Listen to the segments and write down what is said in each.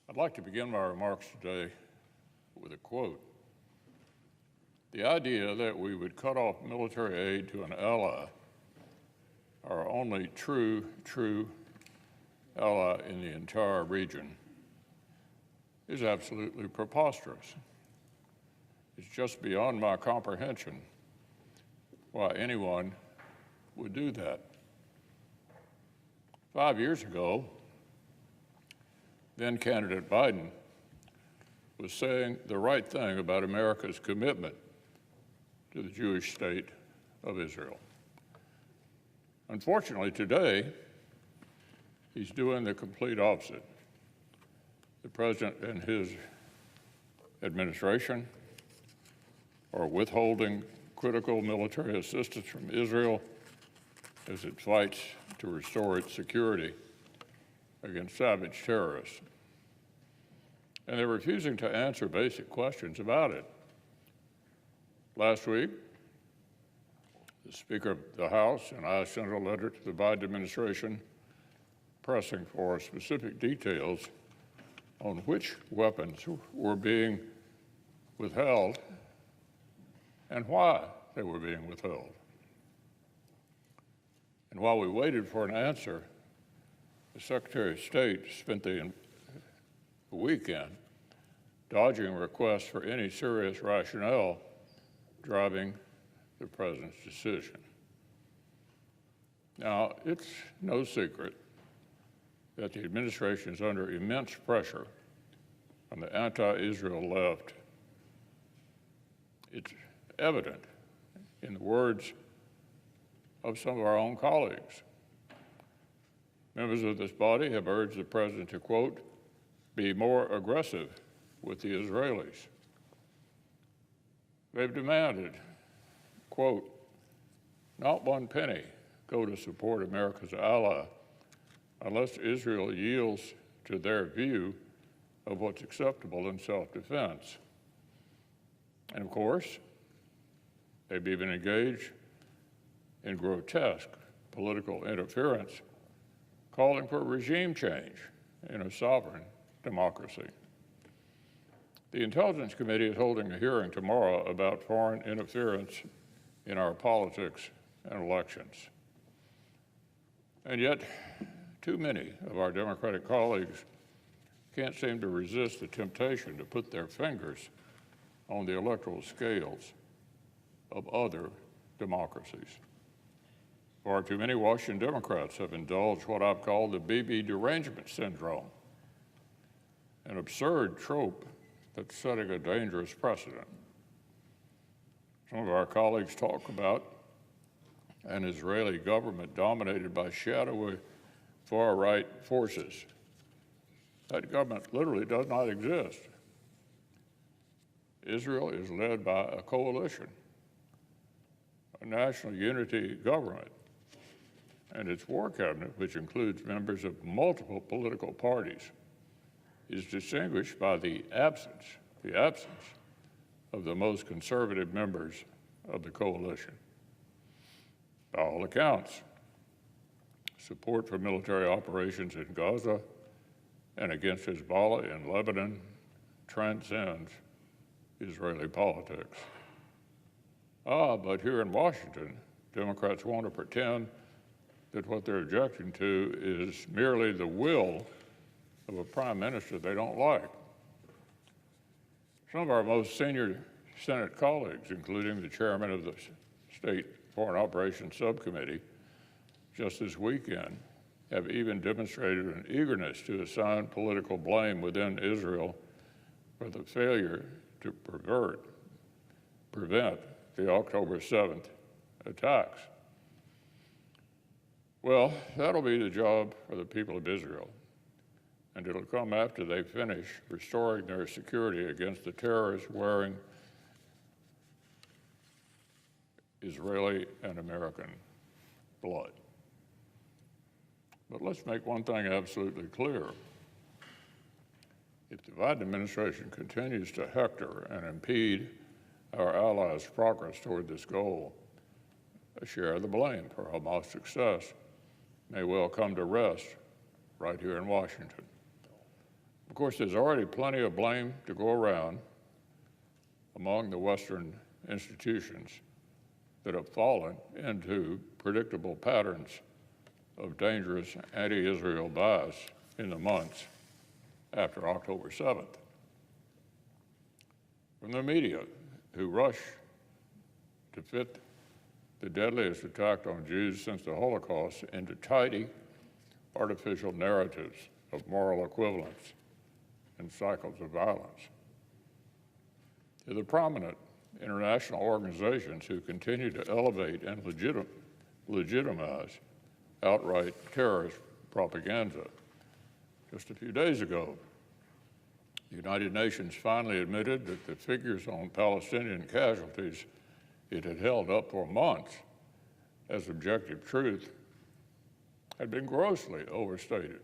I'd like to begin my remarks today with a quote. The idea that we would cut off military aid to an ally, our only true ally in the entire region, is absolutely preposterous. It's just beyond my comprehension why anyone would do that. 5 years ago, then candidate Biden was saying the right thing about America's commitment to the Jewish state of Israel. Unfortunately, today, he's doing the complete opposite. The president and his administration are withholding critical military assistance from Israel as it fights to restore its security against savage terrorists. And they're refusing to answer basic questions about it. Last week, the Speaker of the House and I sent a letter to the Biden administration pressing for specific details on which weapons were being withheld and why they were being withheld. And while we waited for an answer, the Secretary of State spent the weekend dodging requests for any serious rationale driving the president's decision. Now, it's no secret that the administration is under immense pressure from the anti-Israel left. It's evident in the words of some of our own colleagues. Members of this body have urged the president to, quote, be more aggressive with the Israelis. They've demanded, quote, not one penny go to support America's ally unless Israel yields to their view of what's acceptable in self-defense. And of course, they've even engaged in grotesque political interference, calling for regime change in a sovereign democracy. The Intelligence Committee is holding a hearing tomorrow about foreign interference in our politics and elections. And yet, too many of our Democratic colleagues can't seem to resist the temptation to put their fingers on the electoral scales of other democracies. Far too many Washington Democrats have indulged what I've called the BB derangement syndrome, an absurd trope that's setting a dangerous precedent. Some of our colleagues talk about an Israeli government dominated by shadowy far-right forces. That government literally does not exist. Israel is led by a coalition, a national unity government, and its war cabinet, which includes members of multiple political parties, is distinguished by the absence of the most conservative members of the coalition. By all accounts, support for military operations in Gaza and against Hezbollah in Lebanon transcends Israeli politics. But here in Washington, Democrats want to pretend that what they're objecting to is merely the will of a prime minister they don't like. Some of our most senior Senate colleagues, including the chairman of the State Foreign Operations Subcommittee, just this weekend, have even demonstrated an eagerness to assign political blame within Israel for the failure to prevent the October 7th attacks. Well, that'll be the job for the people of Israel, and it'll come after they finish restoring their security against the terrorists wearing Israeli and American blood. But let's make one thing absolutely clear. If the Biden administration continues to hector and impede our allies' progress toward this goal, a share of the blame for Hamas' success may well come to rest right here in Washington. Of course, there's already plenty of blame to go around among the Western institutions that have fallen into predictable patterns of dangerous anti-Israel bias in the months after October 7th. From the media, who rush to fit the deadliest attack on Jews since the Holocaust into tidy, artificial narratives of moral equivalence and cycles of violence. To the prominent international organizations who continue to elevate and legitimize outright terrorist propaganda. Just a few days ago, the United Nations finally admitted that the figures on Palestinian casualties it had held up for months as objective truth had been grossly overstated.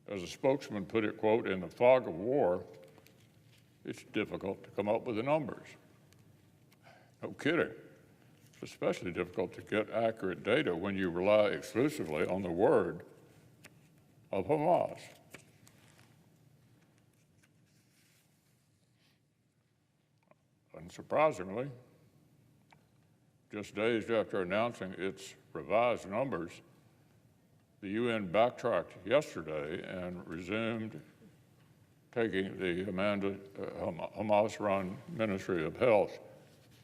As a spokesman put it, quote, "In the fog of war, it's difficult to come up with the numbers." No kidding. It's especially difficult to get accurate data when you rely exclusively on the word of Hamas. Unsurprisingly, just days after announcing its revised numbers, the UN backtracked yesterday and resumed taking the Hamas-run Ministry of Health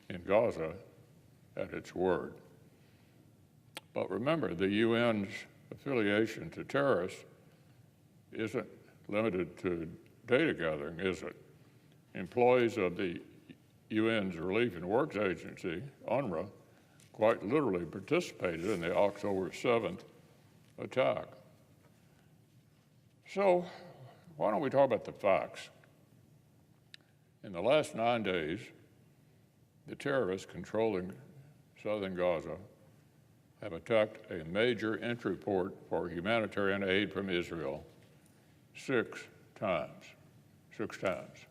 in Gaza at its word. But remember, the UN's affiliation to terrorists isn't limited to data gathering, is it? Employees of the UN's Relief and Works Agency, UNRWA, quite literally participated in the October 7th attack. So, why don't we talk about the facts? In the last 9 days, the terrorists controlling southern Gaza have attacked a major entry port for humanitarian aid from Israel 6 times. 6 times.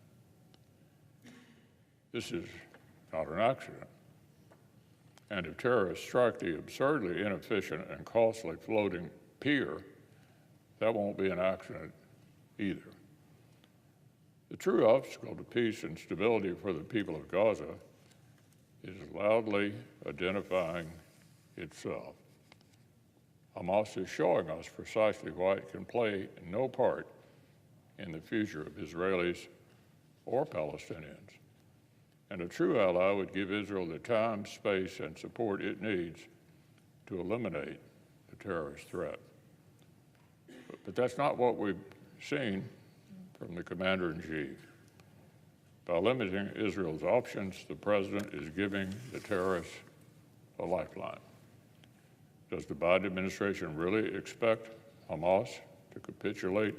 This is not an accident. And if terrorists strike the absurdly inefficient and costly floating pier, that won't be an accident either. The true obstacle to peace and stability for the people of Gaza is loudly identifying itself. Hamas is showing us precisely why it can play no part in the future of Israelis or Palestinians. And a true ally would give Israel the time, space, and support it needs to eliminate the terrorist threat. But that's not what we've seen from the commander-in-chief. By limiting Israel's options, the president is giving the terrorists a lifeline. Does the Biden administration really expect Hamas to capitulate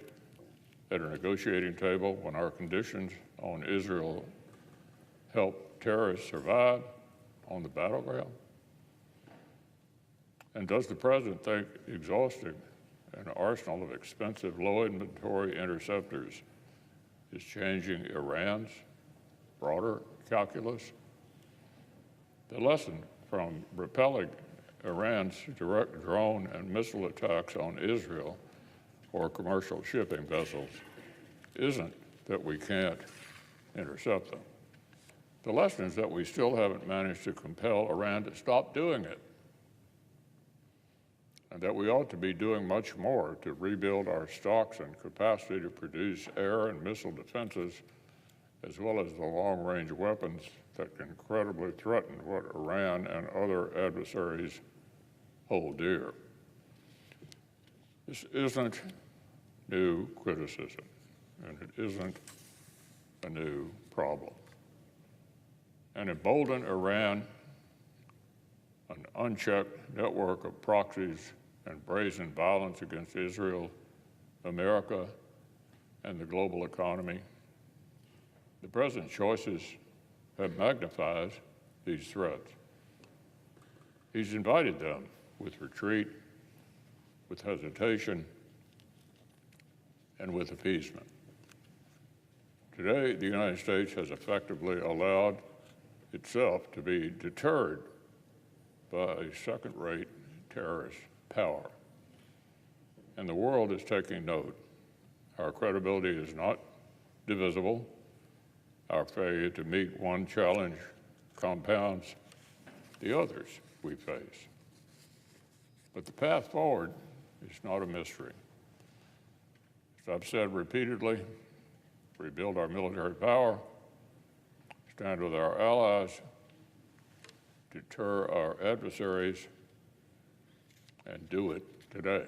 at a negotiating table when our conditions on Israel help terrorists survive on the battleground? And does the president think exhausting an arsenal of expensive low-inventory interceptors is changing Iran's broader calculus? The lesson from repelling Iran's direct drone and missile attacks on Israel or commercial shipping vessels isn't that we can't intercept them. The lesson is that we still haven't managed to compel Iran to stop doing it, and that we ought to be doing much more to rebuild our stocks and capacity to produce air and missile defenses, as well as the long-range weapons that can credibly threaten what Iran and other adversaries hold dear. This isn't new criticism, and it isn't a new problem. An emboldened Iran, an unchecked network of proxies and brazen violence against Israel, America, and the global economy. The president's choices have magnified these threats. He's invited them with retreat, with hesitation, and with appeasement. Today, the United States has effectively allowed itself to be deterred by a second-rate terrorist power. And the world is taking note Our credibility is not divisible. Our failure to meet one challenge compounds the others we face. But the path forward is not a mystery. As I've said repeatedly, rebuild our military power, stand with our allies, deter our adversaries, and do it today.